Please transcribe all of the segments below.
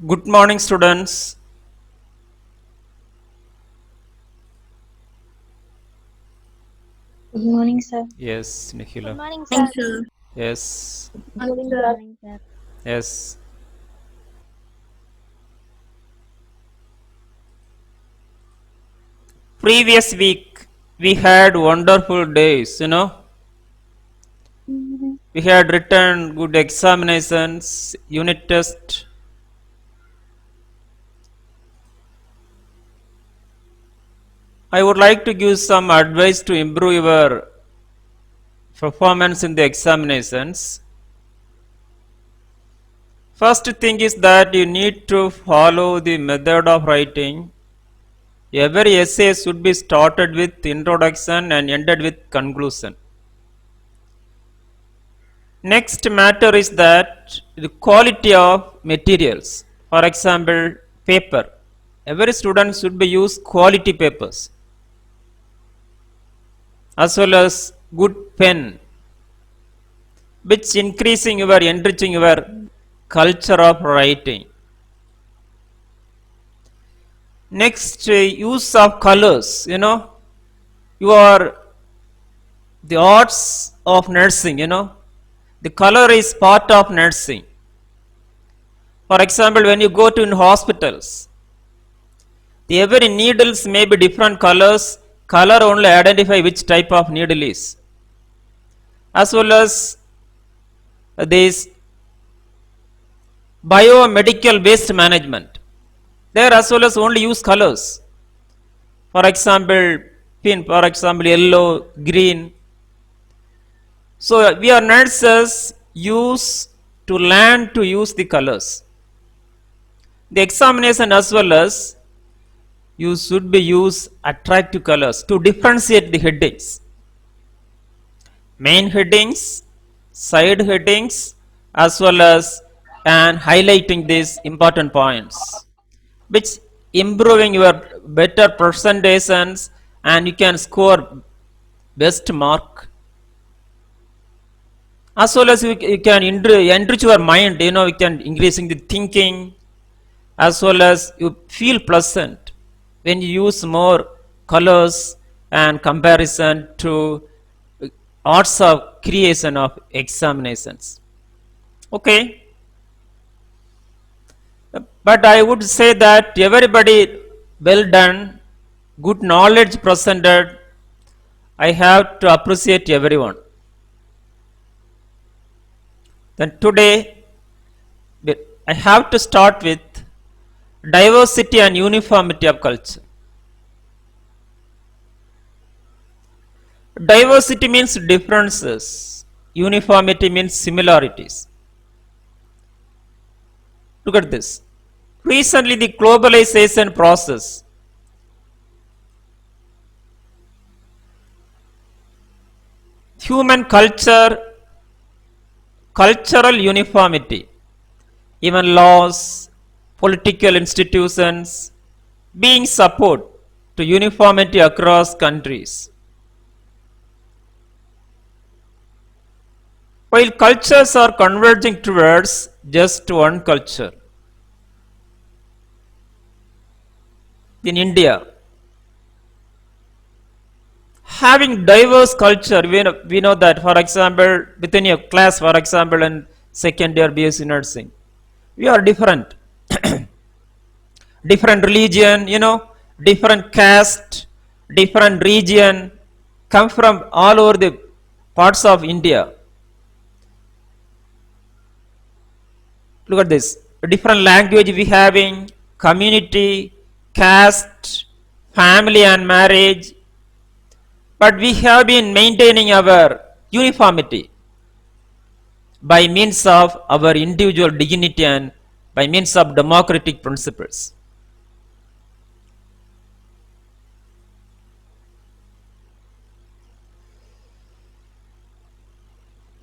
Good morning, students. Good morning, sir. Yes, Good Nikhila. morning, Morning, sir. sir. Yes, Morning, Good sir. morning, sir. yes. Previous week we had wonderful days. We had written good examinations, unit test. I would like to give some advice to improve your performance in the examinations. First thing is that you need to follow the method of writing. Every essay should be started with introduction and ended with conclusion. Next matter is that the quality of materials. For example, paper. Every student should be use quality papers as well as good pen, which increasing your enriching your culture of writing. Next, use of colors. You are the arts of nursing. The color is part of nursing. For example, when you go to in hospitals, every needles may be different colors. Color only identify which type of needle is. As well as this biomedical waste management. There as well as only use colors. For example, pink, for example, yellow, green. So we are nurses use to learn to use the colors. The examination as well as you should be use attractive colors to differentiate the headings. Main headings, side headings, as well as and highlighting these important points, which improving your better presentations and you can score best mark. As well as you can enrich your mind, you can increasing the thinking as well as you feel pleasant when you use more colors and comparison to arts of creation of examinations. Okay, but I would say that everybody well done, good knowledge presented. I have to appreciate everyone. Then today I have to start with diversity and uniformity of culture. Diversity means differences. Uniformity means similarities. Look at this. Recently, the globalization process, human culture, cultural uniformity, even laws, political institutions, being support to uniformity across countries. While cultures are converging towards just one culture, in India, having diverse culture, we know that, for example, within a class, for example, in second year BSc nursing, we are different. Different religion, different caste, different region, come from all over the parts of India. Look at this. Different language we having, community, caste, family and marriage, but we have been maintaining our uniformity by means of our individual dignity and by means of democratic principles.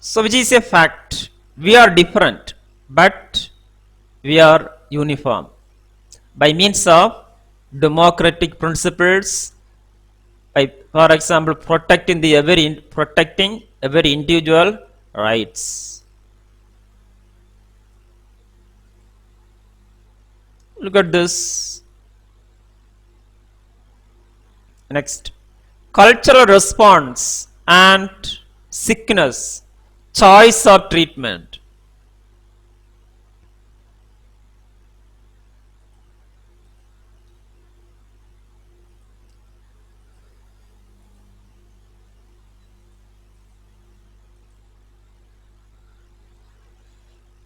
So, which is a fact. We are different, but we are uniform by means of democratic principles. By, for example, protecting every individual rights. Look at this. Next, cultural response and sickness, choice of treatment.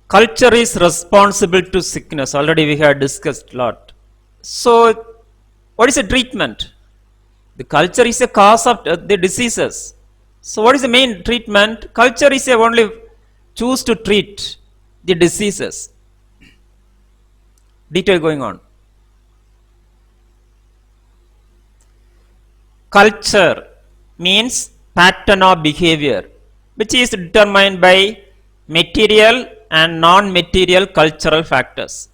Culture is responsible to sickness. Already we have discussed a lot. So, what is the treatment? The culture is a cause of the diseases. So, what is the main treatment? Culture is a only choose to treat the diseases. Detail going on. Culture means pattern of behavior, which is determined by material and non-material cultural factors.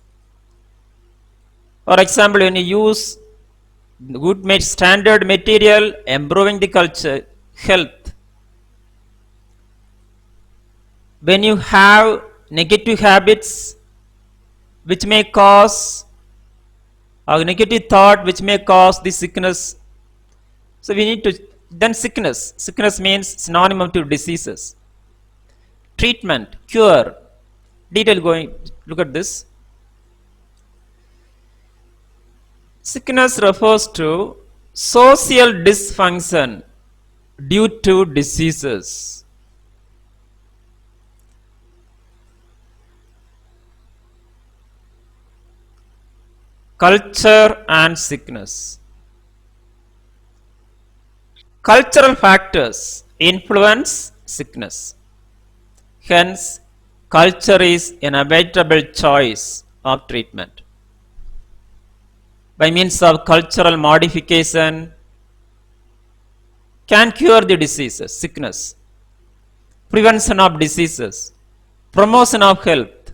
For example, when you use good standard material, improving the culture, health. When you have negative habits, which may cause, or negative thought, which may cause the sickness. So we need to, then sickness. Sickness means synonym to diseases. Treatment, cure. Detail going, look at this. Sickness refers to social dysfunction due to diseases. Culture and sickness. Cultural factors influence sickness. Hence, culture is an inevitable choice of treatment. By means of cultural modification, can cure the diseases, sickness, prevention of diseases, promotion of health.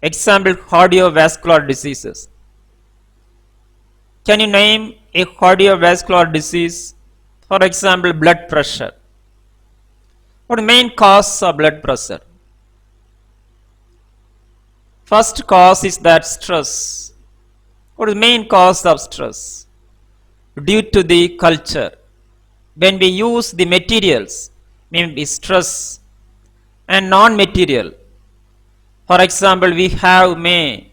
Example, cardiovascular diseases. Can you name a cardiovascular disease? For example, blood pressure. What are the main causes of blood pressure? First cause is that stress. What is the main cause of stress? Due to the culture. When we use the materials, maybe stress and non-material. For example, we have negative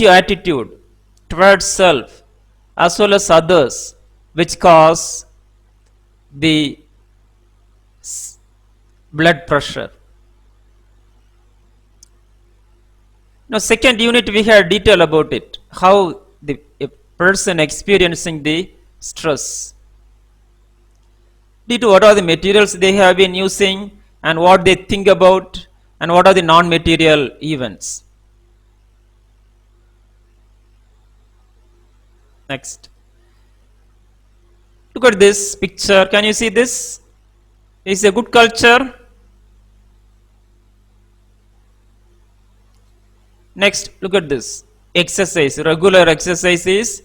attitude towards self as well as others, which cause the blood pressure. Now, second unit we have detail about it, how a person experiencing the stress. Due to what are the materials they have been using and what they think about and what are the non-material events. Next. Look at this picture. Can you see this? Is a good culture. Next, look at this. Exercise. Regular exercise is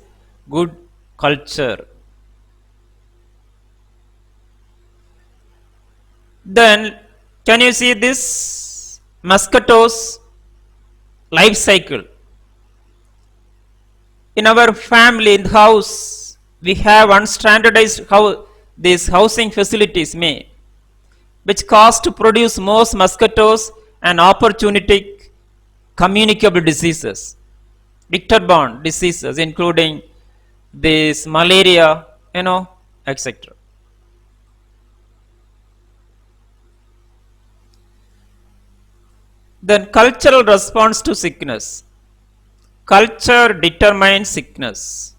good culture. Then, can you see this? Mosquitoes life cycle. In our family, in the house, we have unstandardized how these housing facilities which cause to produce most mosquitoes and opportunistic communicable diseases, vector-borne diseases, including this malaria, etc. Then cultural response to sickness. Culture determines sickness.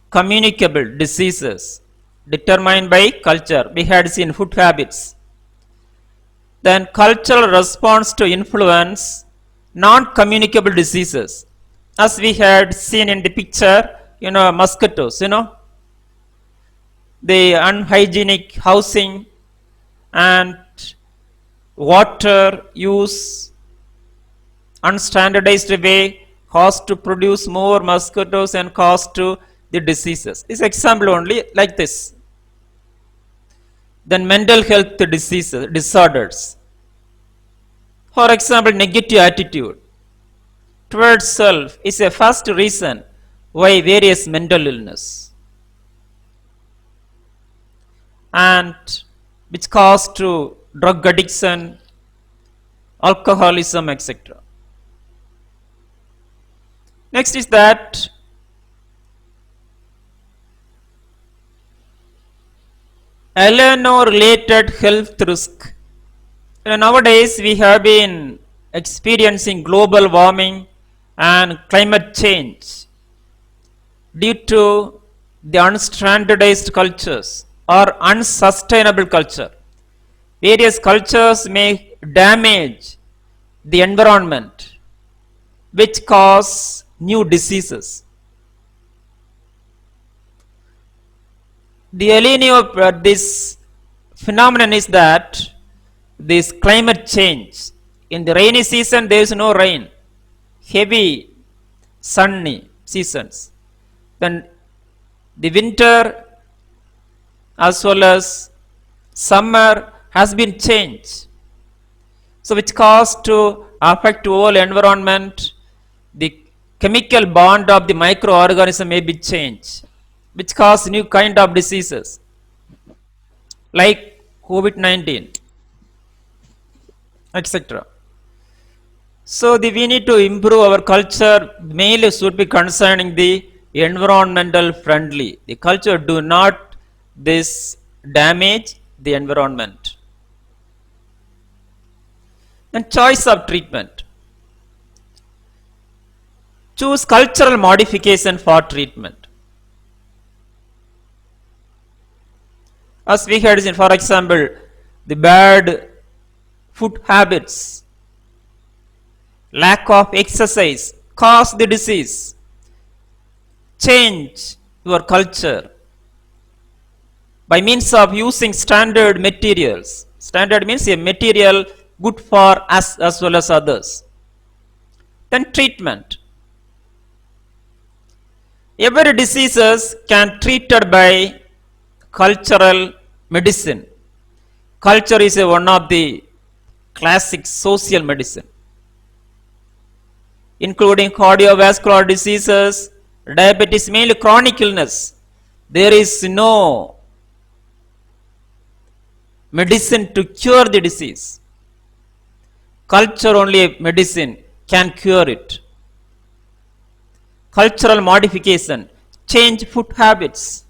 Communicable diseases determined by culture. We had seen food habits. Then cultural response to influence non-communicable diseases. As we had seen in the picture, mosquitoes, the unhygienic housing and water use, unstandardized way cause to produce more mosquitoes and cause to the diseases. This example only like this. Then mental health disorders. For example, negative attitude. towards self is a first reason why various mental illness and which cause to drug addiction, alcoholism, etc. Next is that related health risk. Nowadays we have been experiencing global warming and climate change due to the unstandardized cultures or unsustainable culture. Various cultures may damage the environment, which cause new diseases. The alienio of this phenomenon is that this climate change. In the rainy season, there is no rain, heavy, sunny seasons. Then the winter as well as summer has been changed. So which caused to affect the whole environment, the chemical bond of the microorganism may be changed, which cause new kind of diseases like COVID-19, etc. So we need to improve our culture, mainly should be concerning the environmental friendly. The culture do not this damage the environment. And choice of treatment. Choose cultural modification for treatment. As we had seen, for example, the bad food habits, lack of exercise cause the disease. Change your culture by means of using standard materials. Standard means a material good for us as well as others. Then treatment. Every diseases can treated by cultural medicine. Culture is one of the classic social medicine, including cardiovascular diseases, diabetes, mainly chronic illness. There is no medicine to cure the disease. Culture only medicine can cure it. Cultural modification, change food habits,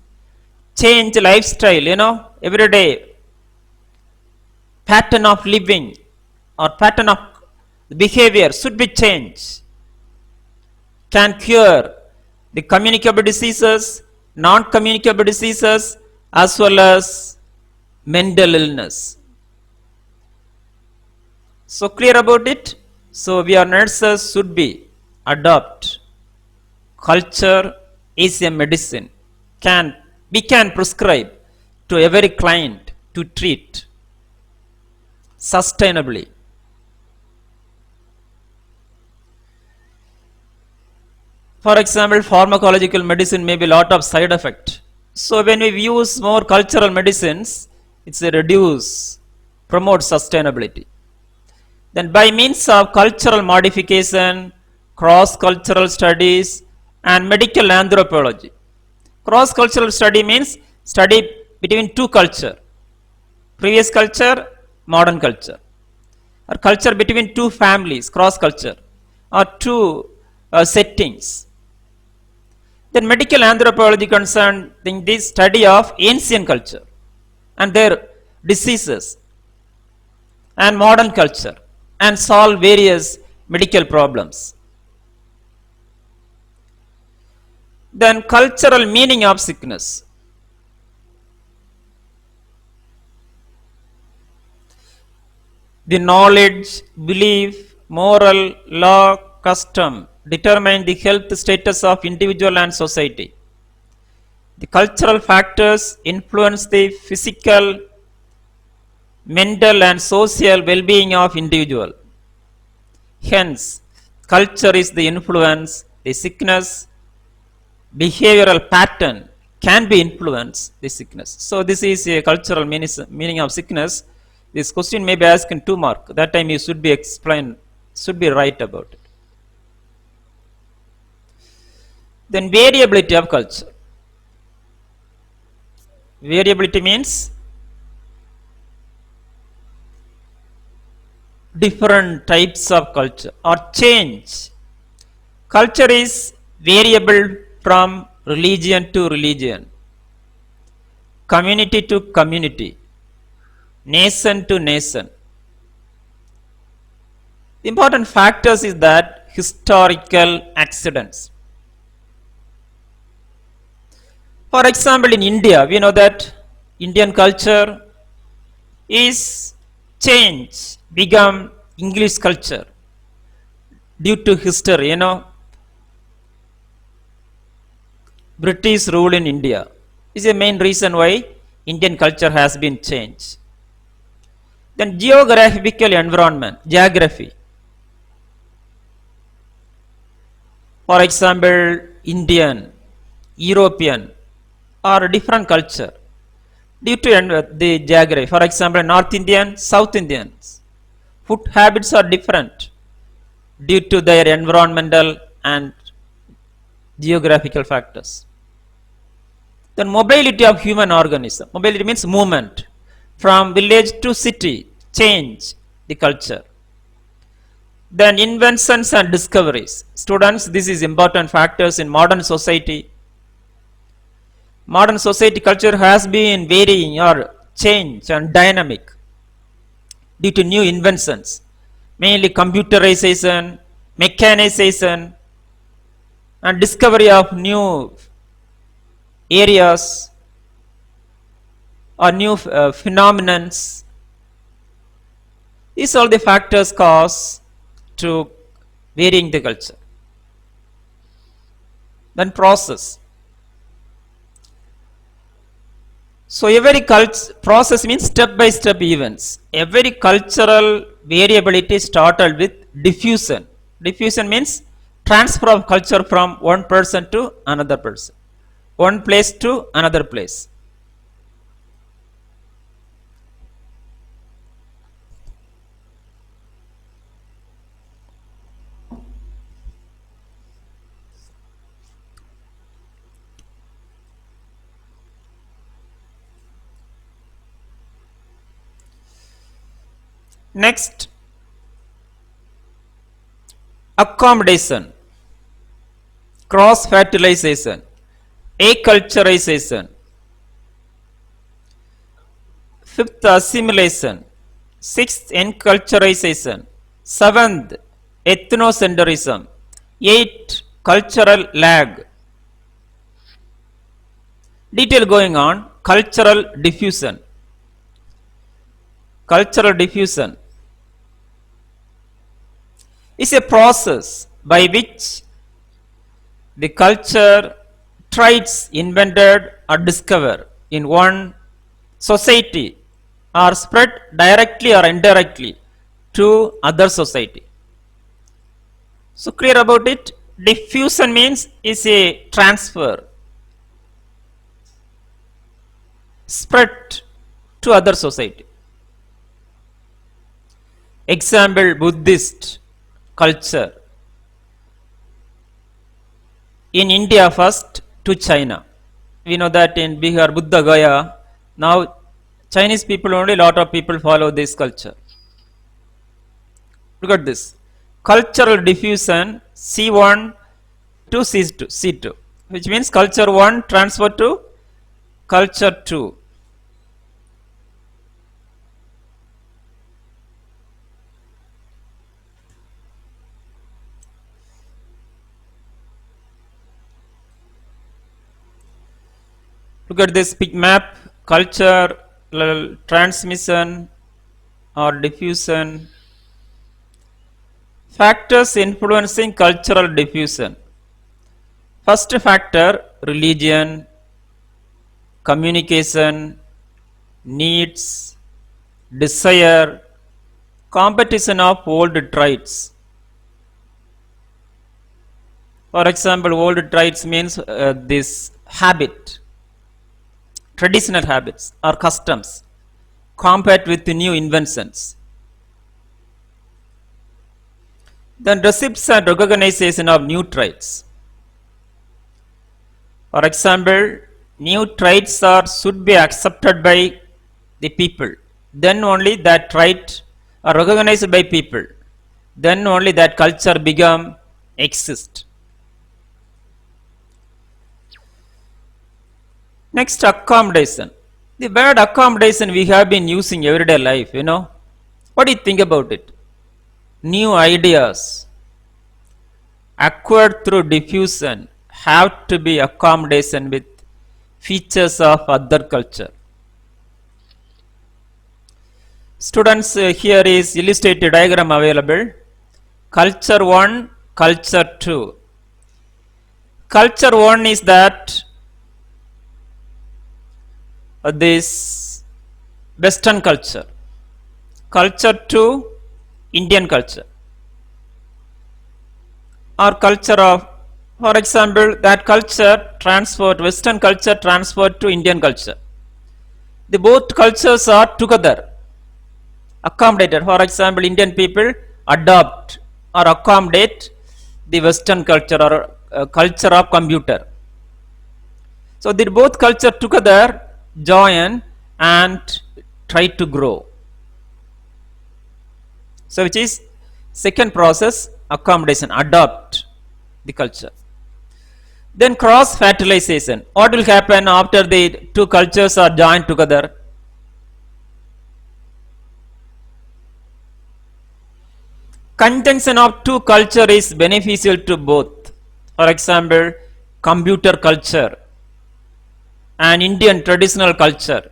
change lifestyle, every day pattern of living or pattern of behavior should be changed. Can cure the communicable diseases, non-communicable diseases, as well as mental illness. So clear about it? So we are nurses should be adopt. Culture is a medicine. We can prescribe to every client to treat sustainably. For example, pharmacological medicine may be a lot of side effect. So when we use more cultural medicines, it's a promote sustainability. Then by means of cultural modification, cross-cultural studies, and medical anthropology. Cross-cultural study means study between two culture, previous culture, modern culture, or culture between two families, cross-culture, or two settings. Then medical anthropology concerned this study of ancient culture and their diseases and modern culture and solve various medical problems. Then cultural meaning of sickness. The knowledge, belief, moral, law, custom determine the health status of individual and society. The cultural factors influence the physical, mental and social well-being of individual. Hence, culture is the influence, the sickness, behavioral pattern can be influenced the sickness. So this is a cultural meaning of sickness. This question may be asked in 2 marks. That time you should be explained, should be right about it. Then variability of culture. Variability means different types of culture or change. Culture is variable from religion to religion, community to community, nation to nation. The important factors is that historical accidents. For example, in India, we know that Indian culture is change, become English culture due to history. British rule in India is a main reason why Indian culture has been changed. Then geographical environment, geography. For example, Indian, European, or different culture due to the geography. For example, North Indian, South Indians. Food habits are different due to their environmental and geographical factors. Then mobility of human organism. Mobility means movement from village to city, change the culture. Then inventions and discoveries. Students, this is important factors in modern society. Modern society culture has been varying or change and dynamic due to new inventions, mainly computerization, mechanization, and discovery of new areas or new phenomenons. These are the factors cause to varying the culture. Then process. So every process means step by step events. Every cultural variability started with diffusion. Diffusion means transfer of culture from one person to another person, one place to another place. Next, accommodation, cross fertilization, Ac-culturisation. Fifth, assimilation. Sixth, enculturization. Seventh, ethnocentrism. Eighth, cultural lag. Detail going on. Cultural diffusion. Cultural diffusion is a process by which the culture traits invented or discovered in one society are spread directly or indirectly to other society. So clear about it. Diffusion means is a transfer, spread to other society. Example, Buddhist culture in India first to China. We know that in Bihar, Buddha Gaya, now Chinese people only, lot of people follow this culture. Look at this. Cultural diffusion C1 to C2, which means culture 1 transfer to culture 2. Look at this big map, culture, transmission or diffusion. Factors influencing cultural diffusion. First factor, religion, communication, needs, desire, competition of old traits. For example, old traits means this habit, traditional habits or customs, compared with the new inventions. Then receipts and recognition of new traits. For example, new traits are should be accepted by the people. Then only that trait are recognized by people. Then only that culture become exist. Next, accommodation. The word accommodation we have been using everyday life, you know. What do you think about it? New ideas acquired through diffusion have to be accommodation with features of other culture. Students, here is illustrated diagram available. Culture 1, culture 2. Culture 1 is that this Western culture. Culture 2, Indian culture. Or culture of, for example, that culture transferred, Western culture transferred to Indian culture. The both cultures are together, accommodated. For example, Indian people adopt or accommodate the Western culture or culture of computer. So the both culture together join and try to grow. So which is second process, accommodation, adopt the culture. Then cross fertilization. What will happen after the two cultures are joined together? Conjunction of two culture is beneficial to both. For example, computer culture and Indian traditional culture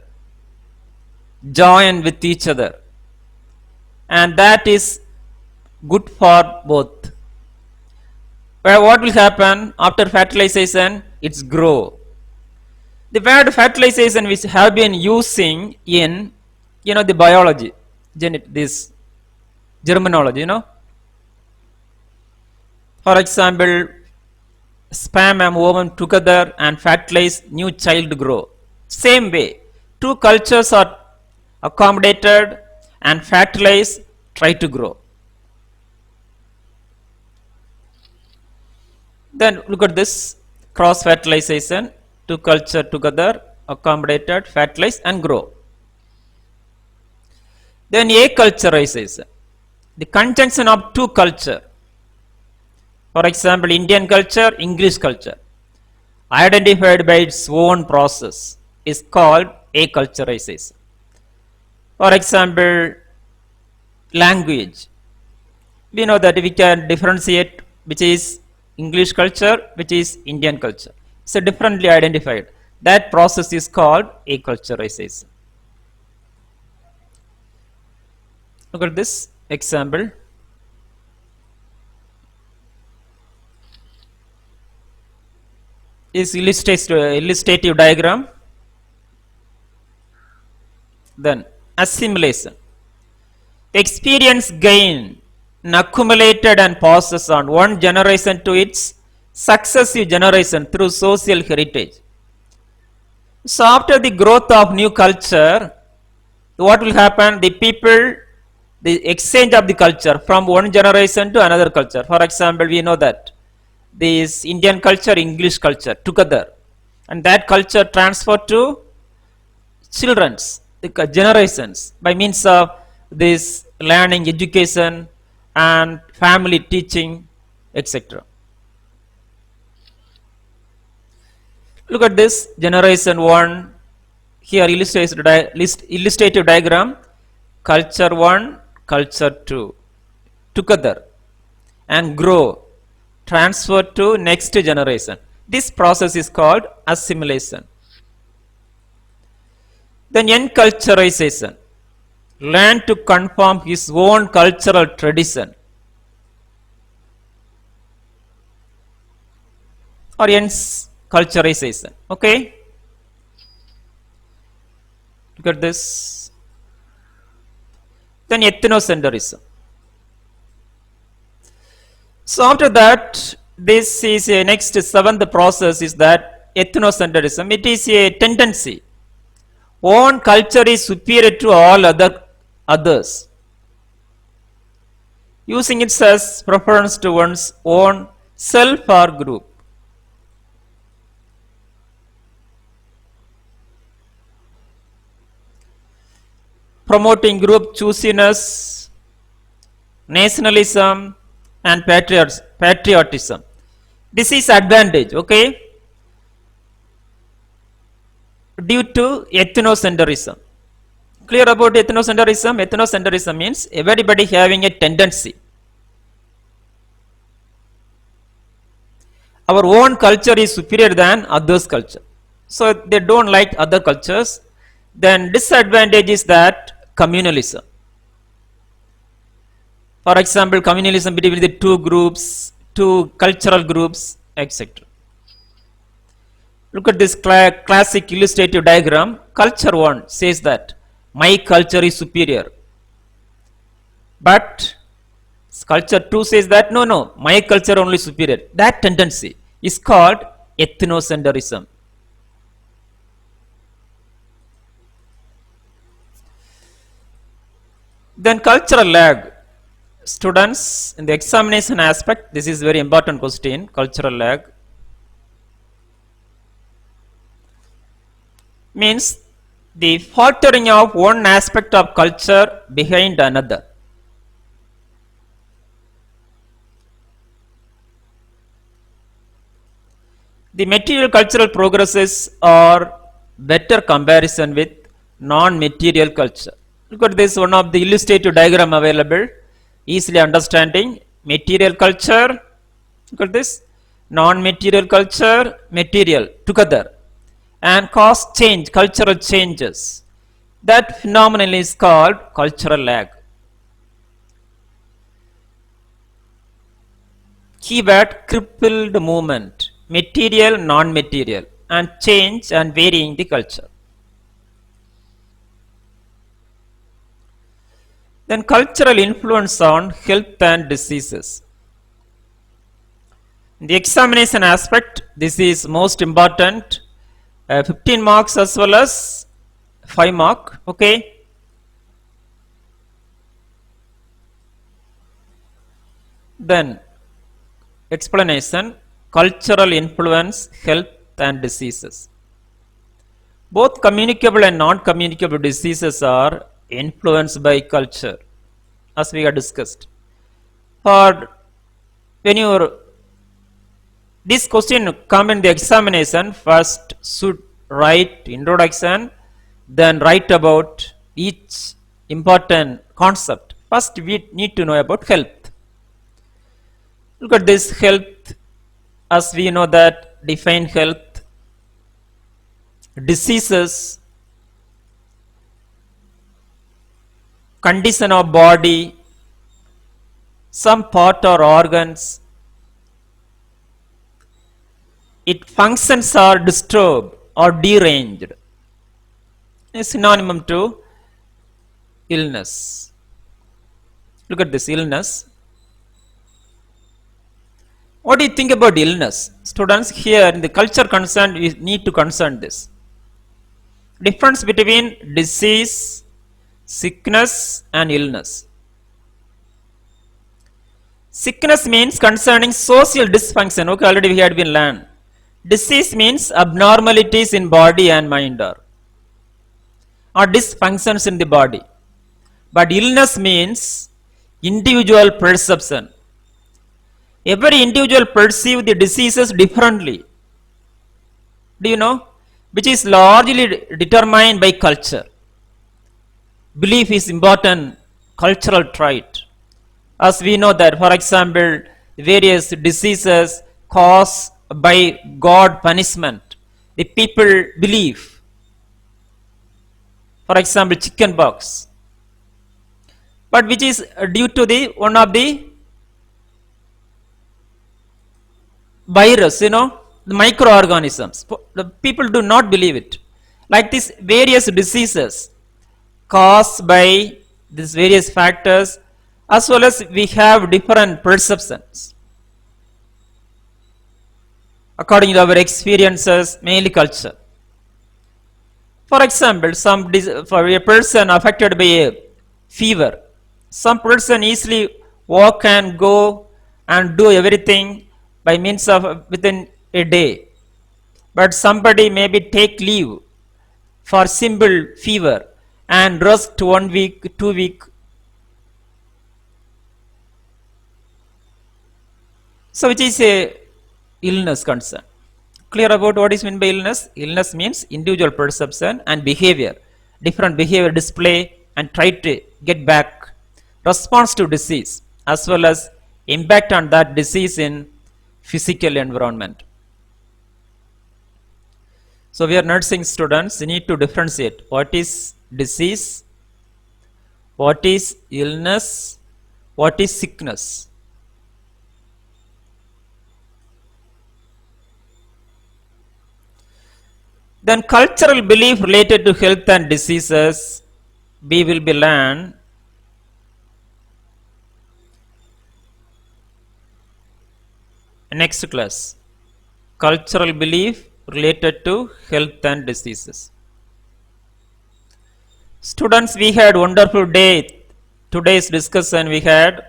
join with each other, and that is good for both. But what will happen after fertilization? It's grow. The word fertilization which have been using in the biology, this germinology. For example, sperm and ovum together and fertilize new child grow. Same way, two cultures are accommodated and fertilize, try to grow. Then look at this cross fertilization, two culture together, accommodated, fertilize and grow. Then Ac-culturisation, the conjunction of two culture. For example, Indian culture, English culture, identified by its own process, is called Ac-culturisation. For example, language. We know that we can differentiate which is English culture, which is Indian culture. So differently identified. That process is called Ac-culturisation. Look at this example. Is illustrative diagram. Then assimilation. Experience gained and accumulated and passes on one generation to its successive generation through social heritage. So after the growth of new culture, what will happen? The people, the exchange of the culture from one generation to another culture. For example, we know that this Indian culture, English culture together, and that culture transferred to children's, the generations, by means of this learning, education, and family teaching, etc. Look at this generation 1. Here illustrative diagram. Culture 1, culture 2 together and grow, transfer to next generation. This process is called assimilation. Then enculturization, learn to conform his own cultural tradition, or enculturization. Okay, look at this. Then ethnocentrism. So after that, this is a next seventh process is that ethnocentrism. It is a tendency. Own culture is superior to all others, using it as preference to one's own self or group. promoting group choosiness, nationalism, and patriotism. This is advantage, okay, due to ethnocentrism. Clear about ethnocentrism? Ethnocentrism means everybody having a tendency. Our own culture is superior than others' culture. So they don't like other cultures. Then disadvantage is that communalism. For example, communalism between the two groups, two cultural groups, etc. Look at this classic illustrative diagram. Culture 1 says that my culture is superior. But culture 2 says that no, my culture only superior. That tendency is called ethnocentrism. Then cultural lag. Students, in the examination aspect, this is very important question, cultural lag. Means the faltering of one aspect of culture behind another. The material cultural progresses are better comparison with non-material culture. Look at this, one of the illustrative diagram available, easily understanding material culture. Look at this, non-material culture, material together, and cause change, cultural changes. That phenomenon is called cultural lag. Keyword crippled movement, material, non-material, and change and varying the culture. Then cultural influence on health and diseases. In the examination aspect, this is most important. 15 marks as well as 5 mark, okay. Then explanation, cultural influence, health and diseases. Both communicable and non-communicable diseases are influenced by culture, as we have discussed. For when you this question come in the examination, first should write introduction, then write about each important concept. First we need to know about health. Look at this health, as we know that define health, diseases, condition of body, some part or organs, its functions are disturbed or deranged, is synonym to illness. Look at this illness. What do you think about illness? Students, here in the culture concerned, we need to concern this. Difference between disease, sickness and illness. Sickness means concerning social dysfunction. Okay, already we had been learned. Disease means abnormalities in body and mind or dysfunctions in the body. But illness means individual perception. Every individual perceives the diseases differently. Do you know? Which is largely determined by culture. Belief is important cultural trait. As we know that, for example, various diseases caused by God punishment, the people believe. For example, chicken pox, but which is due to the one of the virus, the microorganisms. The people do not believe it. Like this, various diseases caused by these various factors, as well as we have different perceptions according to our experiences, mainly culture. For example, for a person affected by a fever, some person easily walk and go and do everything by means of within a day. But somebody maybe take leave for simple fever and rest 1 week, 2 week. So which is a illness concern. Clear about what is meant by illness? Illness means individual perception and behavior, different behavior display and try to get back response to disease as well as impact on that disease in physical environment. So we are nursing students, we need to differentiate what is disease, what is illness, what is sickness. Then cultural belief related to health and diseases, we will be learn next class. Cultural belief related to health and diseases. Students, we had wonderful day. Today's discussion we had.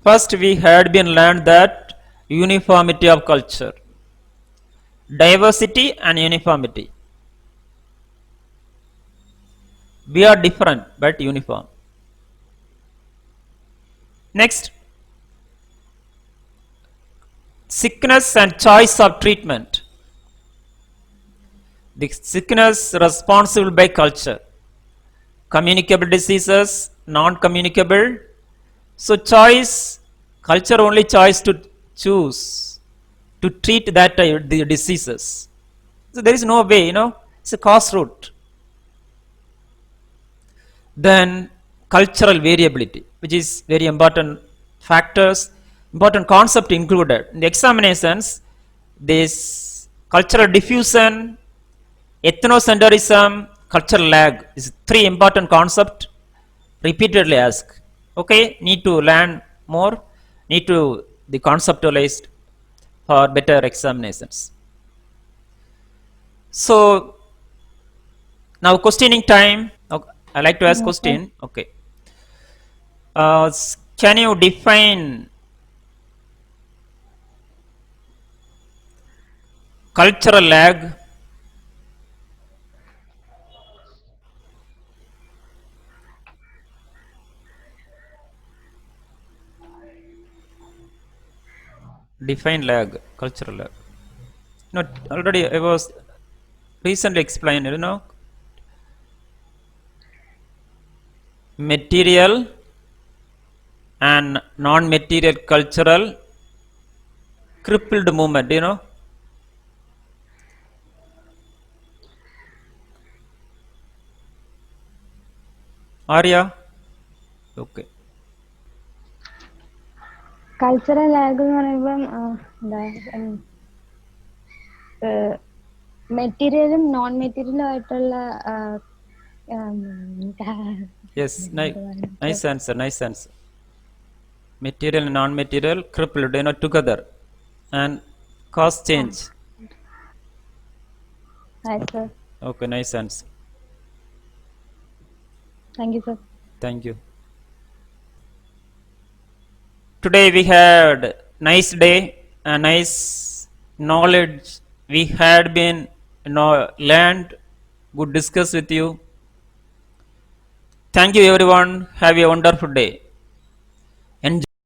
First we had been learned that uniformity of culture, diversity and uniformity. We are different but uniform. Next, sickness and choice of treatment. The sickness responsible by culture, communicable diseases, non-communicable. So choice, culture only choice to choose to treat that the diseases. So there is no way, it's a cost route. Then cultural variability, which is very important factors, important concept included in the examinations. This cultural diffusion, ethnocentrism, cultural lag is three important concept repeatedly asked. Okay, need to learn more, need to the conceptualized for better examinations. So now questioning time. Okay, I like to ask Yes, question. Okay, can you define cultural lag? Define lag, cultural lag. No, already I was recently explained. Material and non-material cultural crippled movement. Arya. Okay. Cultural lag എന്ന് പറയുമ്പം എന്താ മെറ്റീരിയലും non മെറ്റീരിയലും ആയിട്ടുള്ള Yes. Nice answer. Nice answer. Material and non-material crippled, together, and cause change. Sir. Okay. Nice answer. Thank you sir. Thank you. Today we had nice day and nice knowledge. We had been learned, good discuss with you. Thank you everyone. Have a wonderful day. Enjoy.